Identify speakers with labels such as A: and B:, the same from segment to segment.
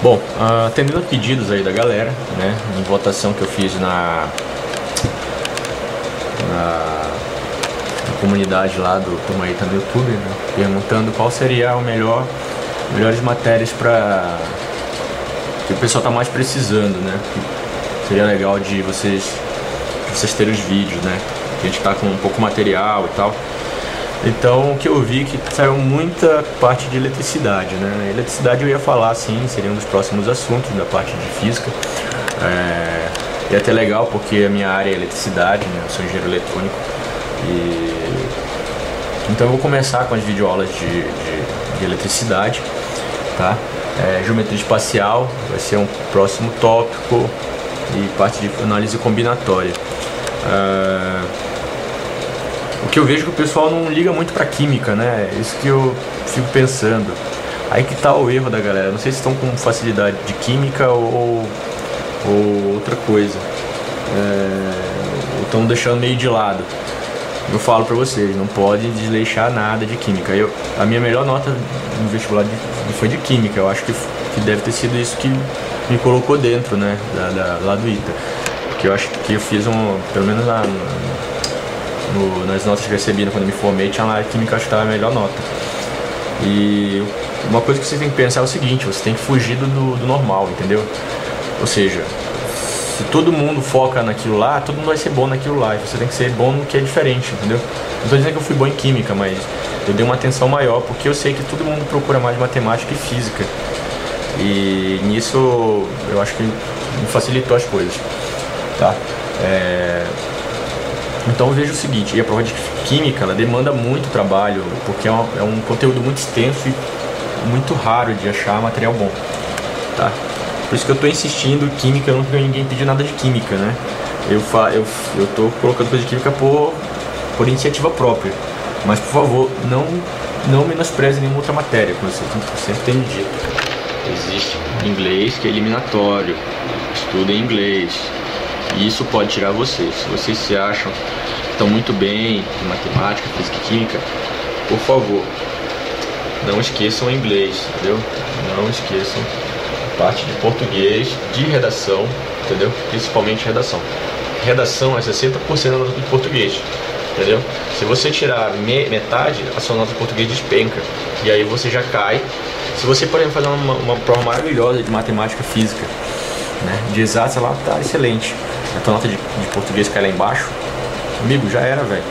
A: Bom, atendendo a pedidos aí da galera, né, em votação que eu fiz na comunidade lá do Tomaíta no YouTube, né, perguntando qual seria melhores matérias para que o pessoal tá mais precisando, né, que seria legal de vocês terem os vídeos, né, que a gente tá com um pouco material e tal. Então, o que eu vi que saiu muita parte de eletricidade, né? Eletricidade eu ia falar, sim, seria um dos próximos assuntos da parte de física. E é até legal porque a minha área é eletricidade, né? Eu sou engenheiro eletrônico. Então eu vou começar com as videoaulas de eletricidade, tá? Geometria espacial vai ser um próximo tópico e parte de análise combinatória. O que eu vejo que o pessoal não liga muito pra química, né? É isso que eu fico pensando. Aí que tá o erro da galera. Não sei se estão com facilidade de química ou outra coisa. Ou estão deixando meio de lado. Eu falo pra vocês, não pode desleixar nada de química. A minha melhor nota no vestibular foi de química. Eu acho que deve ter sido isso que me colocou dentro, né? Lá do ITA. Porque eu acho que eu fiz pelo menos nas notas que eu recebi quando eu me formei, tinha lá a química, acho que estava a melhor nota. E uma coisa que você tem que pensar é o seguinte: você tem que fugir do normal, entendeu? Ou seja, se todo mundo foca naquilo lá, todo mundo vai ser bom naquilo lá, e você tem que ser bom no que é diferente, entendeu? Não estou dizendo que eu fui bom em química, mas eu dei uma atenção maior, porque eu sei que todo mundo procura mais matemática e física, e nisso eu acho que me facilitou as coisas, tá? Então eu vejo o seguinte: e a prova de química, ela demanda muito trabalho, porque é um conteúdo muito extenso e muito raro de achar material bom, tá? Por isso que eu estou insistindo em química, não porque ninguém pediu nada de química, né? Eu estou colocando coisa de química por iniciativa própria, mas por favor, não menospreze nenhuma outra matéria, como eu sempre tenho dito. Existe inglês que é eliminatório, estuda em inglês. E isso pode tirar vocês. Se vocês se acham que estão muito bem em matemática, física e química, por favor, não esqueçam o inglês, entendeu? Não esqueçam a parte de português, de redação, entendeu? Principalmente redação. Redação é 60% da nota de português, entendeu? Se você tirar metade, a sua nota de português despenca. E aí você já cai. Se você, por exemplo, fazer uma prova maravilhosa de matemática e física, né, de exatas, ela tá excelente, a tua nota de português cai lá embaixo, amigo, já era, velho.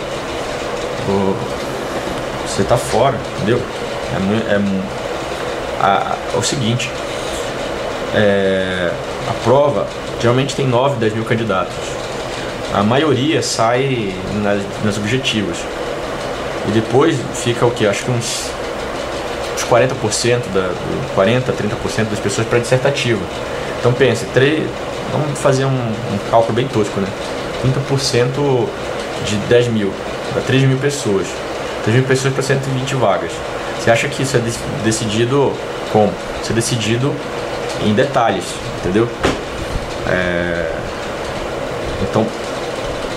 A: Você tá fora, entendeu? É o seguinte, a prova geralmente tem 9, 10 mil candidatos. A maioria sai nas objetivas. E depois fica o que? Acho que uns 40%, 40, 30% das pessoas para dissertativa. Então pense, vamos fazer um cálculo bem tosco, né? 30% de 10 mil, para 3 mil pessoas. 3 mil pessoas para 120 vagas. Você acha que isso é decidido como? Isso é decidido em detalhes, entendeu? Então,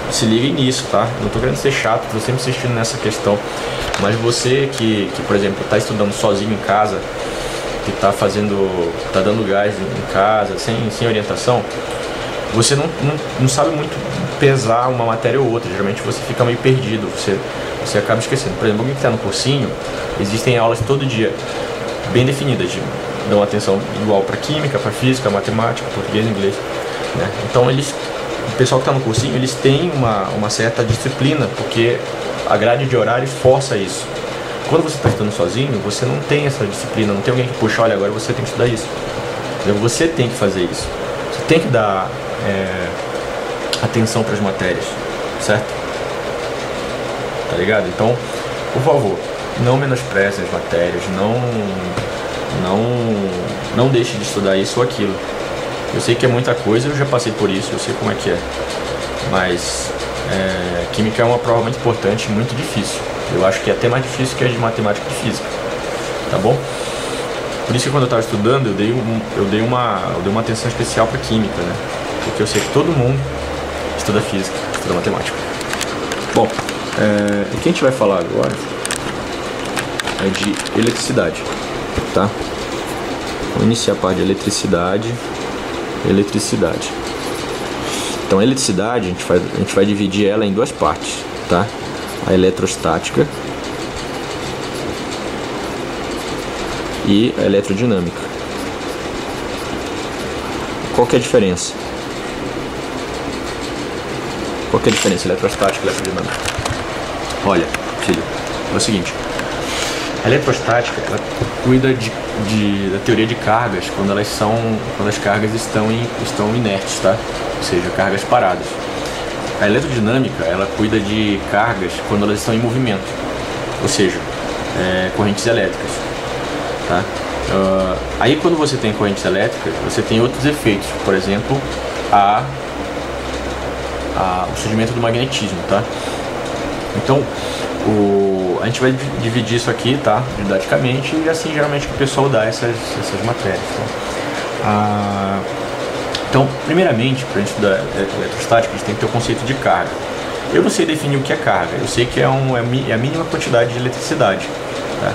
A: se liguem nisso, tá? Não tô querendo ser chato, tô sempre insistindo nessa questão. Mas você que por exemplo, está estudando sozinho em casa, que tá dando gás em casa, sem orientação, você não sabe muito pesar uma matéria ou outra. Geralmente você fica meio perdido, você acaba esquecendo. Por exemplo, alguém que está no cursinho, existem aulas todo dia bem definidas, dão atenção igual para química, para física, matemática, português, inglês, né? Então o pessoal que está no cursinho, eles têm uma certa disciplina, porque a grade de horários força isso. Quando você está estudando sozinho, você não tem essa disciplina, não tem alguém que puxa, olha, agora você tem que estudar isso. Você tem que fazer isso. Você tem que dar atenção para as matérias, certo? Tá ligado? Então, por favor, não menospreze as matérias, não deixe de estudar isso ou aquilo. Eu sei que é muita coisa, eu já passei por isso, eu sei como é que é. Mas química é uma prova muito importante, muito difícil. Eu acho que é até mais difícil que a de matemática e física, tá bom? Por isso que quando eu estava estudando, eu dei uma atenção especial para química, né? Porque eu sei que todo mundo estuda física, estuda matemática. Bom, o que a gente vai falar agora é de eletricidade, tá? Vamos iniciar a parte de eletricidade. Então a eletricidade a gente vai dividir ela em duas partes, tá? A eletrostática e a eletrodinâmica. Qual que é a diferença? Qual que é a diferença eletrostática e eletrodinâmica? Olha, filho, é o seguinte. A eletrostática, ela cuida da teoria de cargas quando as cargas estão inertes, tá? Ou seja, cargas paradas. A eletrodinâmica, ela cuida de cargas quando elas estão em movimento, ou seja, correntes elétricas, tá? Aí quando você tem correntes elétricas, você tem outros efeitos, por exemplo, o surgimento do magnetismo, tá? Então, a gente vai dividir isso aqui, tá? Didaticamente, e assim geralmente que o pessoal dá essas matérias, tá? Então, primeiramente, para a gente estudar eletrostática, a gente tem que ter o conceito de carga. Eu não sei definir o que é carga, eu sei que é a mínima quantidade de eletricidade, tá?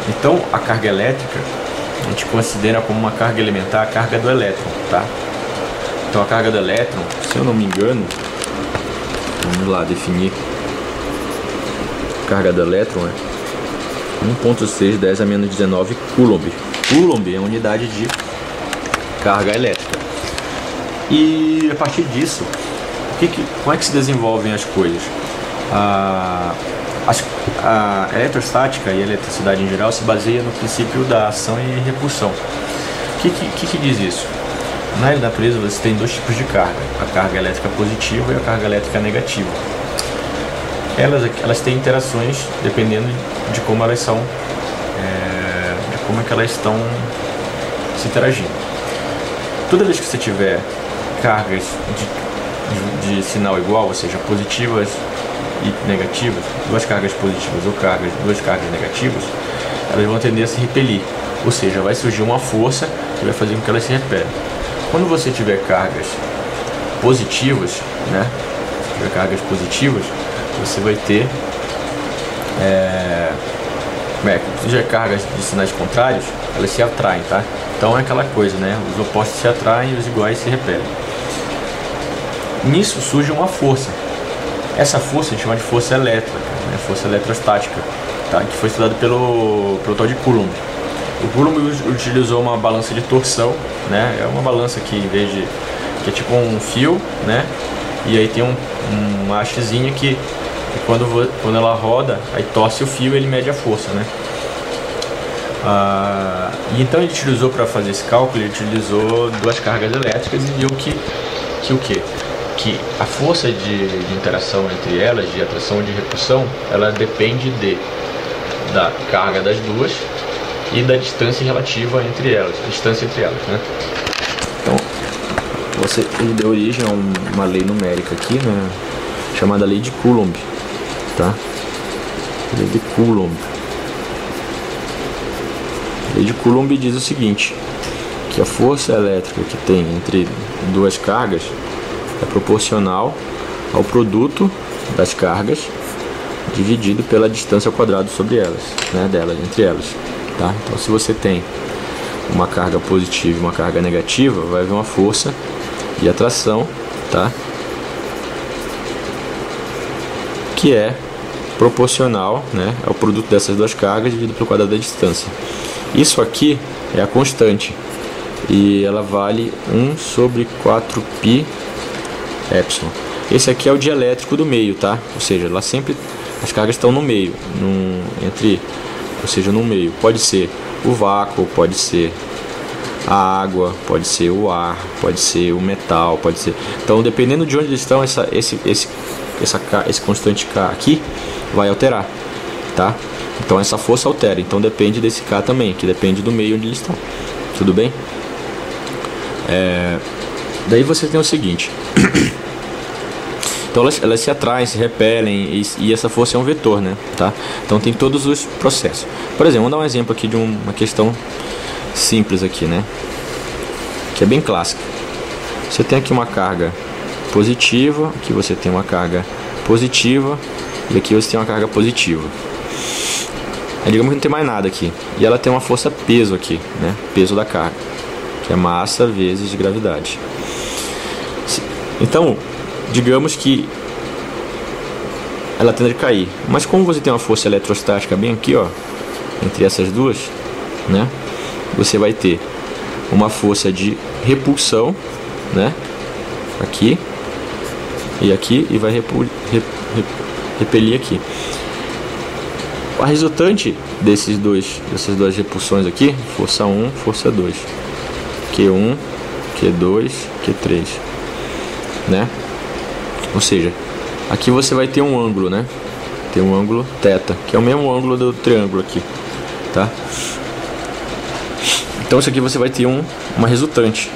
A: Então, a carga elétrica, a gente considera como uma carga elementar a carga do elétron, tá? Então, a carga do elétron, se eu não me engano, vamos lá definir. A carga do elétron é 1.6 10 a menos 19 coulomb. Coulomb é a unidade de carga elétrica. E a partir disso, como é que se desenvolvem as coisas? A eletrostática e a eletricidade em geral se baseia no princípio da ação e repulsão. O que diz isso? Na natureza você tem dois tipos de carga, a carga elétrica positiva e a carga elétrica negativa. Elas têm interações dependendo de como elas são, de como é que elas estão se interagindo. Toda vez que você tiver cargas de sinal igual, ou seja, positivas e negativas, duas cargas positivas ou duas cargas negativas, elas vão tender a se repelir, ou seja, vai surgir uma força que vai fazer com que elas se repelem. Quando você tiver cargas positivas, né, você vai ter se tiver cargas de sinais contrários, elas se atraem, tá? Então é aquela coisa, né? Os opostos se atraem e os iguais se repelem. Nisso surge uma força. Essa força a gente chama de força elétrica, né? Força eletrostática, tá? Que foi estudada pelo tal de Coulomb. O Coulomb utilizou uma balança de torção, né? É uma balança que em vez de que é tipo um fio, né? E aí tem uma hastezinha que quando ela roda, aí torce o fio e ele mede a força, né? E então ele utilizou para fazer esse cálculo, ele utilizou duas cargas elétricas e viu que a força de interação entre elas, de atração e de repulsão, ela depende da carga das duas e da distância relativa entre elas, né? Então, ele deu origem a uma lei numérica aqui, né, chamada lei de Coulomb, tá? Lei de Coulomb. A lei de Coulomb diz o seguinte, que a força elétrica que tem entre duas cargas é proporcional ao produto das cargas dividido pela distância ao quadrado sobre elas, né, entre elas, tá? Então, se você tem uma carga positiva e uma carga negativa, vai haver uma força de atração, tá? Que é proporcional, né, ao produto dessas duas cargas dividido pelo quadrado da distância. Isso aqui é a constante e ela vale 1 sobre 4π epsilon. Esse aqui é o dielétrico do meio, tá? Ou seja, lá sempre as cargas estão no meio, no meio. Pode ser o vácuo, pode ser a água, pode ser o ar, pode ser o metal, pode ser. Então, dependendo de onde eles estão, esse constante K aqui vai alterar, tá? Então essa força altera, então depende desse K também, que depende do meio onde eles estão. Tudo bem? Daí você tem o seguinte. Então elas se atraem, se repelem e essa força é um vetor, né? Tá? Então tem todos os processos. Por exemplo, vamos dar um exemplo aqui de uma questão simples aqui, né? Que é bem clássica. Você tem aqui uma carga positiva, aqui você tem uma carga positiva e aqui você tem uma carga positiva. Aí digamos que não tem mais nada aqui. E ela tem uma força peso aqui, né? Peso da carga, que é massa vezes gravidade. Então, digamos que ela tende a cair. Mas como você tem uma força eletrostática bem aqui, ó, entre essas duas, né? Você vai ter uma força de repulsão, né? Aqui e aqui, e vai repelir aqui. A resultante dessas duas repulsões aqui, força 1, força 2, Q1, Q2, Q3, né? Ou seja, aqui você vai ter um ângulo, né? Tem um ângulo θ, que é o mesmo ângulo do triângulo aqui, tá? Então isso aqui você vai ter uma resultante.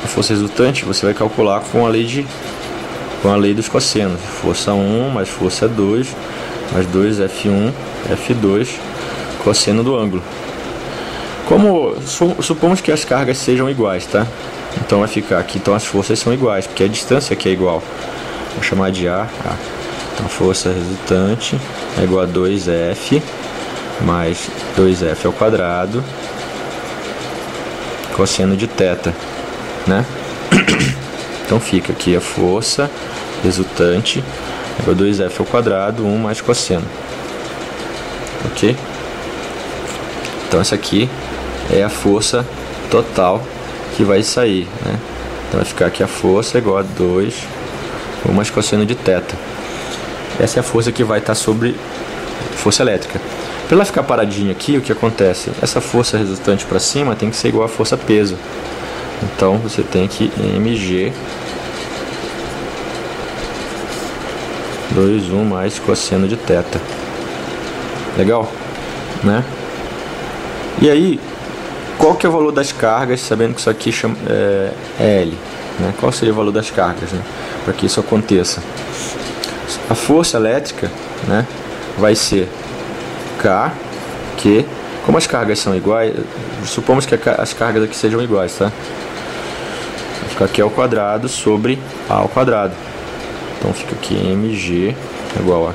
A: A força resultante você vai calcular com a lei dos cossenos. Força 1 mais força 2 mais 2F1, F2, cosseno do ângulo. Como supomos que as cargas sejam iguais, tá? Então vai ficar aqui, então as forças são iguais, porque a distância aqui é igual. Vou chamar de A. Então força resultante é igual a 2F mais 2F ao quadrado, cosseno de θ, né? Então fica aqui a força resultante é igual a 2F ao quadrado, 1 mais cosseno. Ok? Então essa aqui é a força total que vai sair, né? Então vai ficar aqui a força é igual a 2, 1 mais cosseno de θ. Essa é a força que vai estar sobre força elétrica. Para ela ficar paradinha aqui, o que acontece? Essa força resultante para cima tem que ser igual a força peso. Então você tem que mg 2, 1 mais cosseno de θ. Legal? Né? E aí, qual que é o valor das cargas, sabendo que isso aqui é L? Né? Qual seria o valor das cargas, né? Para que isso aconteça? A força elétrica, né, vai ser K, Q. Como as cargas são iguais, supomos que as cargas aqui sejam iguais, tá? Vai ficar Q ao quadrado sobre A ao quadrado. Então fica aqui mg igual a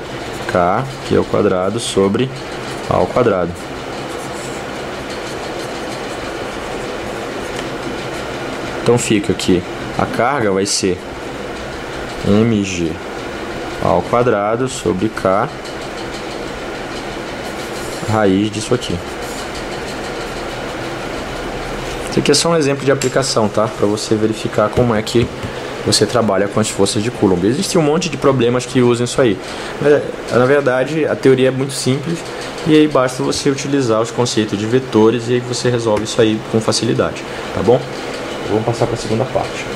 A: K, Q ao quadrado sobre A ao quadrado. Então fica aqui, a carga vai ser mg ao quadrado sobre K raiz disso aqui. Isso aqui é só um exemplo de aplicação, tá? Para você verificar como é que você trabalha com as forças de Coulomb. Existe um monte de problemas que usam isso aí. Mas, na verdade, a teoria é muito simples e aí basta você utilizar os conceitos de vetores e aí você resolve isso aí com facilidade, tá bom? Vamos passar para a segunda parte.